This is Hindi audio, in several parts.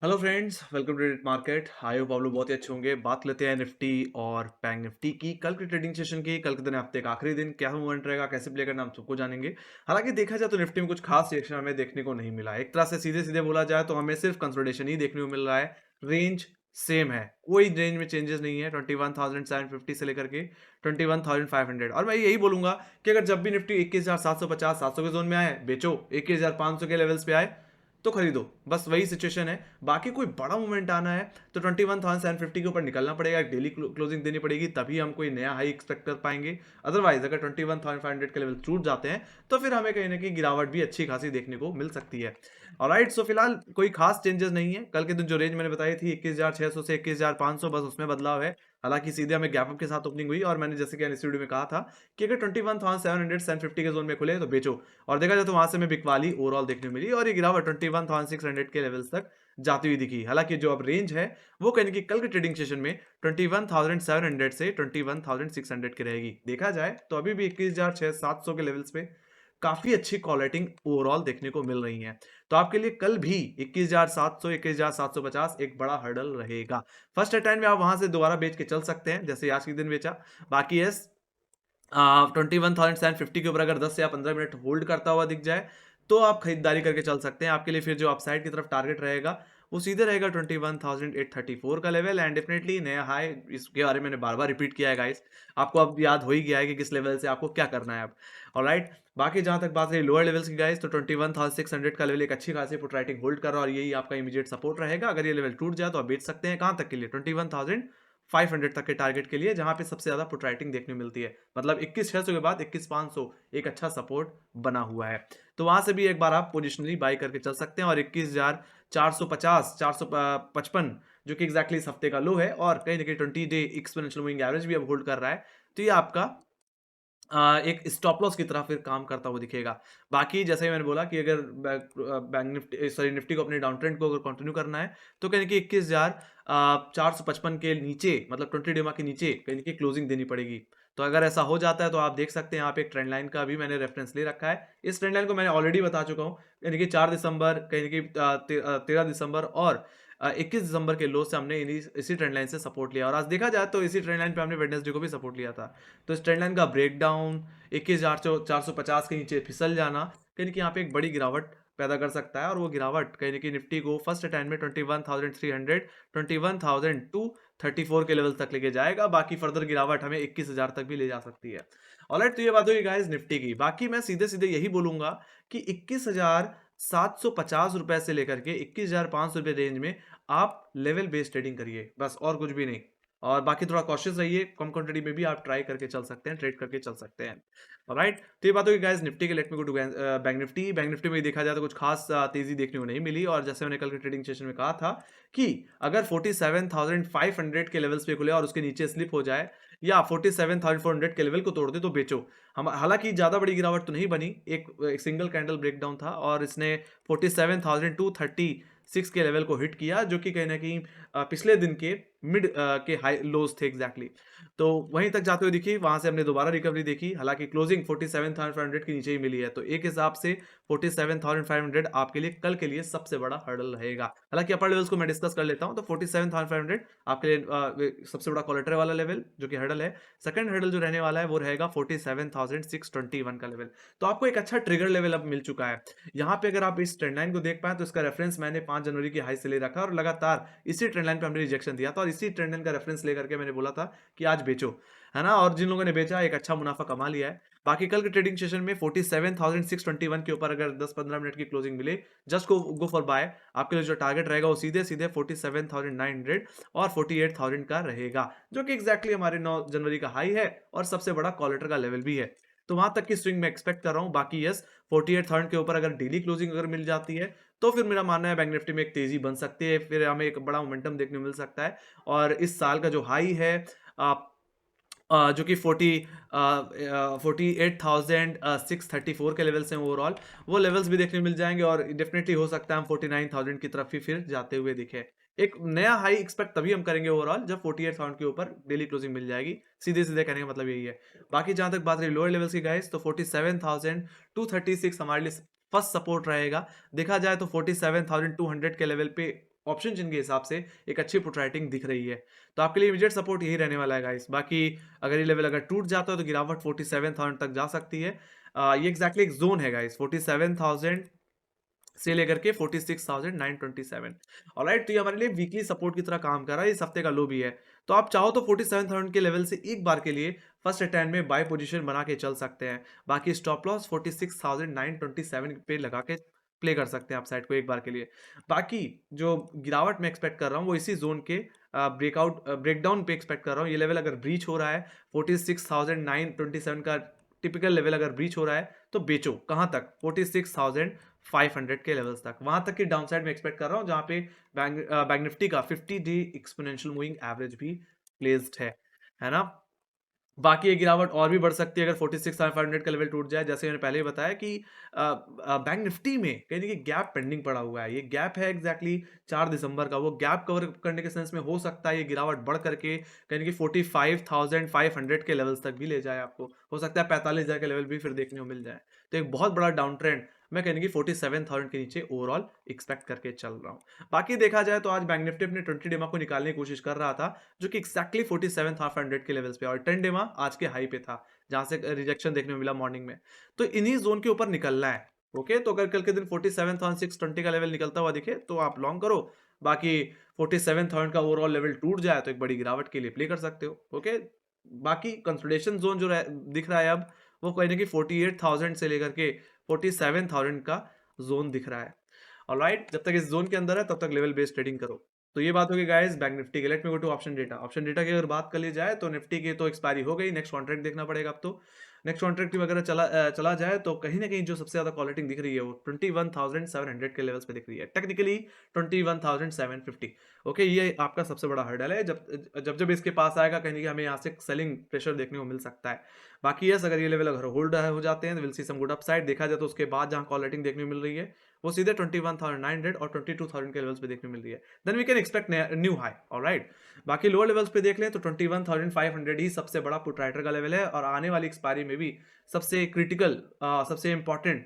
Hello friends, welcome to trade market. I hope आप लोग बहुत ही अच्छे होंगे। बात लेते हैं निफ्टी और बैंक निफ्टी की। कल के ट्रेडिंग सेशन की, कल के दिन हफ्ते का आखिरी दिन, क्या मूवमेंट रहेगा, कैसे प्ले करना, हम सबको जानेंगे। हालांकि देखा जाए तो निफ्टी में कुछ खास रिएक्शन हमें देखने को नहीं मिला है। एक तरह से सीधे सीधे बोला जाए तो हमें सिर्फ कंसोलिडेशन ही देखने को मिल रहा है। रेंज सेम है, कोई रेंज में चेंजेस नहीं है 21,750 से लेकर के 21,500। और मैं यही बोलूंगा कि अगर जब भी निफ्टी 21,750 700 के जोन में आए बेचो, 21,500 के लेवल्स पे आए तो खरीदो। बस वही सिचुएशन है। बाकी कोई बड़ा मूवमेंट आना है तो 21,750 के ऊपर निकलना पड़ेगा, डेली क्लोजिंग देनी पड़ेगी, तभी हम कोई नया हाई एक्सपेक्ट कर पाएंगे। अदरवाइज अगर 21,500 के लेवल छूट जाते हैं तो फिर हमें कहीं ना कहीं गिरावट भी अच्छी खासी देखने को मिल सकती है। ऑलराइट, सो फिलहाल कोई खास चेंजेस नहीं है। कल के दिन जो रेंज मैंने बताई थी 21,600 से 21,500, बस उसमें बदलाव है। हालांकि सीधे हमें गैप अप के साथ ओपनिंग हुई और मैंने जैसे कि एनएससीडी में कहा था कि अगर 21,700 750 के जोन में खुले तो बेचो। और देखा जाए तो वहां से हमें बिकवाली ओवरऑल देखने मिली और ये गिरावट 21,600 के लेवल्स तक जाती हुई दिखी। हालांकि जो अब रेंज है वो कहने की कल के ट्रेडिंग सेशन में 21,700 से 21,600 की रहेगी। देखा जाए तो अभी भी 21,700 के लेवल्स पे काफी अच्छी कॉलेटिंग ओवरऑल देखने को मिल रही है। तो आपके लिए कल भी 21,700 21,750 एक बड़ा हर्डल रहेगा। फर्स्ट अटेम्प्ट में आप वहां से दोबारा बेच के चल सकते हैं, जैसे आज के दिन बेचा। बाकी यस, 21,750 के ऊपर अगर 10 या 15 मिनट होल्ड करता हुआ दिख जाए तो आप खरीदारी करके चल सकते हैं। आपके लिए फिर जो अपसाइड की तरफ टारगेट रहेगा वो सीधे रहेगा 21,834 का लेवल एंड डेफिनेटली नया हाई। इसके बारे में मैंने बार बार रिपीट किया है गाइस, आपको अब याद हो ही गया है कि किस लेवल से आपको क्या करना है अब। ऑलराइट, बाकी जहां तक बात रही लोअर लेवल्स की गाइस, तो 21,600 का लेवल एक अच्छी खासी पुट राइटिंग होल्ड कर रहा है और यही आपका इमीडिएट सपोर्ट रहेगा। अगर ये लेवल टूट जाए तो आप बेच सकते हैं। कहां तक के लिए? 21,500 तक के टारगेट के लिए, जहां पे सबसे ज्यादा पुट राइटिंग देखने को मिलती है। मतलब 21,600 के बाद 21,500 एक अच्छा सपोर्ट बना हुआ है। तो वहां से भी एक बार आप पोजिशनली बाई करके चल सकते हैं। और 21,450 455 जो कि एग्जैक्टली इस हफ्ते का लो है और कहीं ना कहीं 20 डे एक्सपोनेंशियल मूविंग एवरेज भी अब होल्ड कर रहा है, तो ये आपका एक स्टॉप लॉस की तरह फिर काम करता हुआ दिखेगा। बाकी जैसे ही मैंने बोला कि अगर बैंक निफ्टी सॉरी निफ्टी को अपने डाउन ट्रेंड को अगर कंटिन्यू करना है तो कहीं कि 21,455 के नीचे, मतलब 20 डेमा के नीचे कहीं की क्लोजिंग देनी पड़ेगी। तो अगर ऐसा हो जाता है तो आप देख सकते हैं यहाँ पे एक ट्रेंड लाइन का भी मैंने रेफरेंस ले रखा है। इस ट्रेंड लाइन को मैंने ऑलरेडी बता चुका हूँ, यानी कि 4 दिसंबर, कहीं कि 13 दिसंबर और 21 दिसंबर के लो से हमने इसी ट्रेंड लाइन से सपोर्ट लिया। और आज देखा जाए तो इसी ट्रेंड लाइन पे हमने वेडनेसडे को भी सपोर्ट लिया था। तो इस ट्रेंड लाइन का ब्रेकडाउन 21,450 के नीचे फिसल जाना कहीं कि यहाँ पे एक बड़ी गिरावट पैदा कर सकता है। और वो गिरावट कहीं ना कहीं निफ्टी को फर्स्ट अटैम्प्ट में 21,300 21,234 के लेवल तक लेके जाएगा। बाकी फर्दर गिरावट हमें 21,000 तक भी ले जा सकती है। ऑलराइट, तो ये बात होगी गाइस निफ्टी की। बाकी मैं सीधे सीधे यही बोलूंगा कि 21,750 रुपए से लेकर के 21,500 रुपए रेंज में आप लेवल बेस्ड ट्रेडिंग करिए, बस और कुछ भी नहीं। और बाकी थोड़ा कॉशियस रहिए, कम क्वांटिटी में भी आप ट्राई करके चल सकते हैं, ट्रेड करके चल सकते हैं। राइट, तो ये बात होगी गाइस निफ्टी के। Let me go to Bank Nifty. Bank Nifty में देखा जाए तो कुछ खास तेजी देखने को नहीं मिली। और जैसे मैंने कल के ट्रेडिंग सेशन में कहा था कि अगर 47,500 के लेवल्स पे खुले और उसके नीचे स्लिप हो जाए या 47,400 के लेवल को तोड़ दे तो बेचो। हम हालांकि ज्यादा बड़ी गिरावट तो नहीं बनी, एक सिंगल कैंडल ब्रेकडाउन था और इसने 47,236 के लेवल को हिट किया, जो कि कहीं ना कहीं पिछले दिन के मिड के हाई लोज थे एग्जैक्टली। तो वहीं तक जाते हुए दिखी, वहां से हमने दोबारा रिकवरी देखी। हालांकि क्लोजिंग 47,500 के नीचे ही मिली है, तो एक हिसाब से 47,500 आपके लिए कल के लिए सबसे बड़ा हर्डल रहेगा। हालांकि अपर लेवल्स को मैं डिस्कस कर लेता हूं, तो 47,500 आपके लिए सबसे बड़ा क्वालिटर वाला लेवल जो कि हर्डल है। सेकंड हर्डल जो रहने वाला है वो रहेगा 47,621 का लेवल। तो आपको एक अच्छा ट्रिगर लेवल अब मिल चुका है। यहाँ पे अगर आप इस ट्रेंड लाइन को देख पाए तो इसका रेफरेंस मैंने 5 जनवरी की हाई से ले रखा और लगातार इसी ट्रेंड लाइन पे हमने रिजेक्शन दिया था और इसी ट्रेंड लाइन का रेफरेंस लेकर के मैंने बोला था कि आज बेचो, है ना। और जिन लोगों ने बेचा एक अच्छा मुनाफा कमा लिया है। बाकी कल के ट्रेडिंग सेशन में 47,621 के ऊपर अगर 10-15 मिनट की क्लोजिंग मिले, जस्ट गो फॉर बाय। आपके लिए जो टारगेट रहेगा वो सीधे सीधे 47,900 और 48,000 का रहेगा, जो कि एग्जैक्टली हमारे 9 जनवरी का हाई है और सबसे बड़ा कॉलेटर का लेवल भी है। तो वहां तक की स्विंग मैं एक्सपेक्ट कर रहा हूं। बाकी यस, 48,000 के ऊपर अगर डेली क्लोजिंग अगर मिल जाती है तो फिर मेरा मानना है बैंक निफ्टी में एक तेजी बन सकती है, फिर हमें एक बड़ा मोमेंटम देखने को मिल सकता है। और इस साल का जो हाई है जो कि 48,634 के लेवल्स हैं ओवरऑल, वो लेवल्स भी देखने को मिल जाएंगे और डेफिनेटली हो सकता है हम 49,000 की तरफ ही फिर जाते हुए दिखे। एक नया हाई एक्सपेक्ट तभी हम करेंगे ओवरऑल जब 48,000 के ऊपर डेली क्लोजिंग मिल जाएगी। सीधे सीधे कहने का मतलब यही है। बाकी जहां तक बात रही लोअर लेवल्स की गाइस, तो 47,236 हमारे लिए फर्स्ट सपोर्ट रहेगा। देखा जाए तो 47,200 के लेवल पे ऑप्शन जिनके हिसाब से एक अच्छी पुट राइटिंग दिख रही है। तो आपके लिए इमीडिएट सपोर्ट यही रहने वाला है गाइस। बाकी अगर ये लेवल अगर टूट जाता है तो गिरावट 47,000 तक जा सकती है। ये एग्जैक्टली एक जोन है गाइस, 47,000 से लेकर के 46,927। ऑलराइट, तो ये हमारे लिए वीकली सपोर्ट की तरह काम कर रहा है, इस हफ्ते का लो भी है। तो आप चाहो तो 47,000 के लेवल से एक बार के लिए फर्स्ट अटेम्प्ट में बाय पोजीशन बना के चल सकते हैं। बाकी स्टॉप लॉस 46,927 पे लगा के प्ले कर सकते हैं आप साइड को एक बार के लिए। बाकी जो गिरावट मैं एक्सपेक्ट कर रहा हूँ वो इसी जोन के ब्रेकडाउन पे एक्सपेक्ट कर रहा हूँ। ये लेवल अगर ब्रीच हो रहा है 46,927 का टिपिकल लेवल अगर ब्रीच हो रहा है तो बेचो। कहाँ तक? 46,500 के लेवल्स तक, वहां तक की डाउन साइड में एक्सपेक्ट कर रहा हूं, जहां पे बैंक निफ्टी का 50 डे एक्सपोनेंशियल मूविंग एवरेज भी प्लेस्ड है ना। बाकी ये गिरावट और भी बढ़ सकती है अगर 46,500 का लेवल टूट जाए। जैसे मैंने पहले ही बताया कि बैंक निफ्टी में कहीं ना कहीं गैप पेंडिंग पड़ा हुआ है। ये गैप है एग्जैक्टली 4 दिसंबर का। वो गैप कवर करने के सेंस में हो सकता है ये गिरावट बढ़ करके कहीं ना कहीं 45,500 के लेवल्स तक भी ले जाए आपको। हो सकता है 45,000 के लेवल भी फिर देखने को मिल जाए। तो एक बहुत बड़ा डाउन ट्रेंड मैं कहने की 47,000 के नीचे ओवरऑल एक्सपेक्ट करके चल रहा हूँ। बाकी देखा जाए तो आज बैंक निफ्टी अपने 20 डेमा को निकालने की कोशिश कर रहा था, जो कि एक्जैक्टली 47,500 के लेवल्स पे, और 10 डेमा आज के हाई पे था, जहां से रिजेक्शन देखने को मिला मॉर्निंग में। तो इन्हीं जोन के ऊपर निकलना है। ओके, तो अगर कल के दिन 47,620 का लेवल निकलता हुआ दिखे तो आप लॉन्ग करो। बाकी 47,000 का ओवरऑल लेवल टूट जाए तो एक बड़ी गिरावट के लिए प्ले कर सकते हो। ओके, बाकी कंसोलिडेशन जोन जो दिख रहा है अब, वो कहीं ना कि 48,000 से लेकर के 47,000 का जोन दिख रहा है। ऑलराइट, जब तक इस जोन के अंदर है तब तक लेवल बेस्ड ट्रेडिंग करो। तो ये बात होगी गाइस बैंक निफ्टी के। Let me go to option data. Option data की अगर बात कर ली जाए तो निफ्टी की तो एक्सपायरी हो गई, नेक्स्ट कॉन्ट्रैक्ट देखना पड़ेगा अब तो। नेक्स्ट कॉन्ट्रैक्ट की वगैरह चला जाए तो कहीं ना कहीं जो सबसे ज्यादा क्वालिटी दिख रही है वो 21,700 के लेवल्स पे दिख रही है, टेक्निकली 21,750। ओके, ये आपका सबसे बड़ा हर्डल है। जब जब इसके पास आएगा कहीं ना कहीं हमें यहाँ से सेलिंग प्रेशर देखने को मिल सकता है। बाकी यस, अगर ये लेवल अगर होल्ड हो जाते हैं तो will see some good upside. देखा जाए तो उसके बाद जहां कॉल रेटिंग देखने को मिल रही है वो सीधे 21,900 और 22,000 के लेवल्स पे देखने को मिल रही है। Then we can expect new high. Alright, बाकी लोअर लेवल्स पे देख लें तो 21,500 ही सबसे बड़ा पुट राइटर का लेवल है, और आने वाली एक्सपायरी में भी सबसे क्रिटिकल, सबसे इंपॉर्टेंट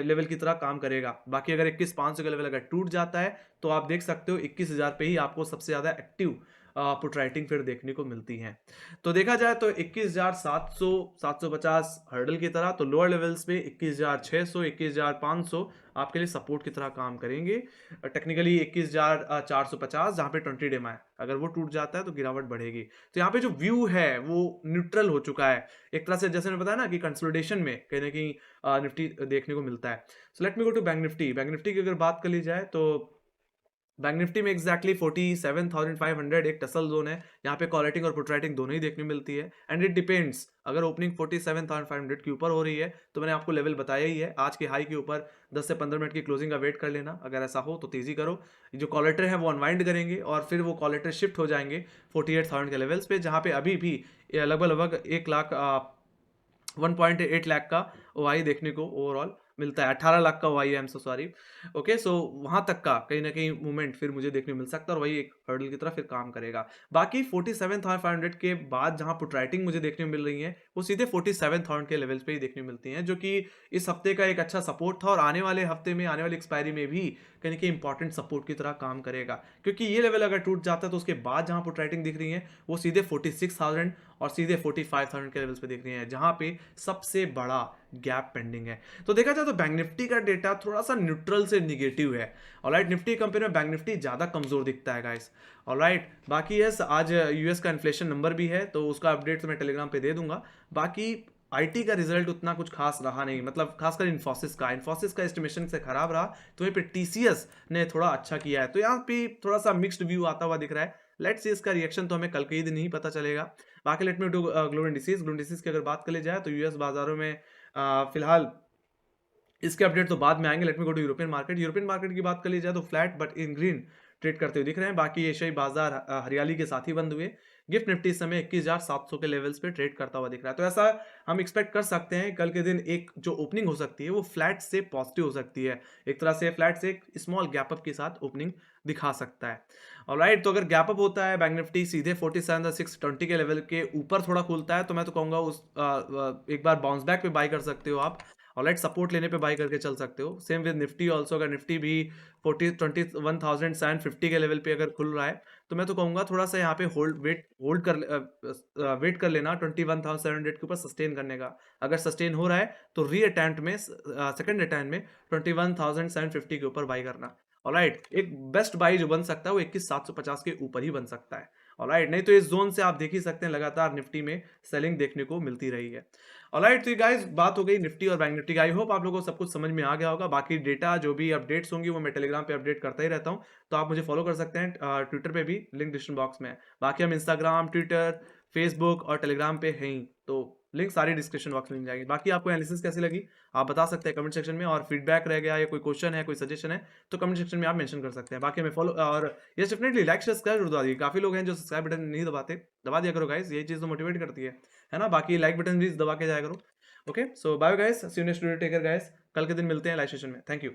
लेवल की तरह काम करेगा। बाकी अगर 21,500 का लेवल अगर टूट जाता है तो आप देख सकते हो 21,000 पे ही आपको सबसे ज्यादा एक्टिव पुट राइटिंग फिर देखने को मिलती है। तो देखा जाए तो 21,700 750 हर्डल की तरह, तो लोअर लेवल्स पे 21,600 21,500 आपके लिए सपोर्ट की तरह काम करेंगे। टेक्निकली 21,450 जहां पे 20 डेमा है, अगर वो टूट जाता है तो गिरावट बढ़ेगी। तो यहाँ पे जो व्यू है वो न्यूट्रल हो चुका है एक तरह से, जैसे मैंने बताया ना कि कंसोलिडेशन में कहीं ना कहीं निफ्टी देखने को मिलता है। So let me go to Bank Nifty. Bank Nifty की अगर बात कर ली जाए तो बैंक निफ्टी में एक्जैक्टली 47,500 एक टसल जोन है। यहाँ पे कॉल राइटिंग और पुट राइटिंग दोनों ही देखने मिलती है, एंड इट डिपेंड्स। अगर ओपनिंग 47,500 के ऊपर हो रही है तो मैंने आपको लेवल बताया ही है, आज के हाई के ऊपर 10 से 15 मिनट की क्लोजिंग का वेट कर लेना। अगर ऐसा हो तो तेजी करो। जो कॉल राइटर है वो अनवाइंड करेंगे और फिर वो कॉल राइटर शिफ्ट हो जाएंगे 48,000 के लेवल्स पे, जहाँ पे अभी भी लगभग लगभग 1.8 लाख का ओआई देखने को ओवरऑल मिलता है। 18 लाख का OI, I am so sorry. Okay, so वहां तक का कहीं ना कहीं मूवमेंट फिर मुझे देखने को मिल सकता है, और वही एक हर्डल की तरह फिर काम करेगा। बाकी 47,500 के बाद जहां पुट राइटिंग मुझे देखने को मिल रही है वो सीधे 47,000 के लेवल्स पे ही देखने को मिलती हैं, जो कि इस हफ्ते का एक अच्छा सपोर्ट था, और आने वाले हफ्ते में आने वाली एक्सपायरी में भी कहीं ना कहीं इंपॉर्टेंट सपोर्ट की तरह काम करेगा। क्योंकि ये लेवल अगर टूट जाता है तो उसके बाद जहां पुट राइटिंग दिख रही है वो सीधे 46,000 और सीधे 45,000 के लेवल्स पे दिख रही है, जहां पे सबसे बड़ा गैप पेंडिंग है। तो देखा जाए तो बैंक निफ्टी का डेटा थोड़ा सा न्यूट्रल से निगेटिव है। ऑलराइट, निफ्टी कंपेयर में बैंक निफ्टी ज्यादा कमजोर दिखता है गाइस। ऑलराइट, बाकी यस, आज यूएस का इन्फ्लेशन नंबर भी है तो उसका अपडेट तो मैं टेलीग्राम पे दे दूंगा। बाकी आईटी का रिजल्ट उतना कुछ खास रहा नहीं, मतलब खासकर इन्फोसिस का एस्टिमेशन से खराब रहा, तो वहीं पे टीसीएस ने थोड़ा अच्छा किया है। तो यहाँ पे थोड़ा सा मिक्स्ड व्यू आता हुआ दिख रहा है। लेट्स सी इसका रिएक्शन तो हमें कल के ही दिन ही पता चलेगा। बाकी let me to global indices की अगर बात कर ली जाए तो यूएस बाजारों में फिलहाल इसके अपडेट तो बाद में आएंगे। Let me go to European market. European market की बात कर ली जाए तो flat but in green trade करते हुए दिख रहे हैं। बाकी एशियाई बाजार हरियाली के साथ ही बंद हुए। गिफ्ट निफ्टी इस समय 21,700 के लेवल्स पे ट्रेड करता हुआ दिख रहा है। तो ऐसा हम एक्सपेक्ट कर सकते हैं कल के दिन एक जो ओपनिंग हो सकती है वो फ्लैट से पॉजिटिव हो सकती है। एक तरह से फ्लैट से एक स्मॉल गैप अप के साथ ओपनिंग दिखा सकता है। ऑलराइट, तो अगर गैप अप होता है बैंक निफ्टी सीधे 47,620 के लेवल के ऊपर थोड़ा खुलता है तो मैं तो कहूंगा उस एक बार बाउंस बैक पे बाय कर सकते हो आप। ऑलराइट, सपोर्ट लेने पे बाय करके चल सकते हो। सेम विद निफ्टी ऑल्सो, अगर निफ्टी भी 21,750 के लेवल पे अगर खुल रहा है, तो मैं तो कहूँगा थोड़ा सा यहाँ पे वेट कर लेना 21,700 के ऊपर सस्टेन करने का। अगर सस्टेन हो रहा है तो सेकंड अटेम्प्ट में 21,750 के ऊपर बाई करना। ऑलराइट, एक बेस्ट बाई जो बन सकता है वो 21,750 के ऊपर ही बन सकता है। ऑलराइट, नहीं तो इस जोन से आप देख ही सकते हैं लगातार निफ्टी में सेलिंग देखने को मिलती रही है। ऑलराइट, तो ये गाइस बात हो गई निफ्टी और बैंक निफ्टी। आई होप आप लोगों को सब कुछ समझ में आ गया होगा। बाकी डेटा जो भी अपडेट्स होंगी वो मैं टेलीग्राम पे अपडेट करता ही रहता हूँ, तो आप मुझे फॉलो कर सकते हैं। ट्विटर पे भी लिंक डिस्क्रिप्शन बॉक्स में है। बाकी हम इंस्टाग्राम, ट्विटर, फेसबुक और टेलीग्राम पे हैं ही, तो लिंक सारी डिस्क्रिप्शन बॉक्स में मिल जाएगी। बाकी आपको एनालिसिस कैसी लगी आप बता सकते हैं कमेंट सेक्शन में, और फीडबैक रह गया या कोई क्वेश्चन है, कोई सजेशन है, तो कमेंट सेक्शन में आप मेंशन कर सकते हैं। बाकी हमें फॉलो और यस डेफिनेटली लाइक सब्सक्राइब जरूर दबा दीजिए। काफी लोग हैं जो सब्सक्राइब बटन नहीं दबाते, दबा दिया करो गाइस, ये चीज तो मोटिवेट करती है ना। बाकी लाइक बटन भी दबा के जाया करो। Okay, so bye guys, see you next video, take care guys. कल के दिन मिलते हैं लाइव सेशन में। Thank you.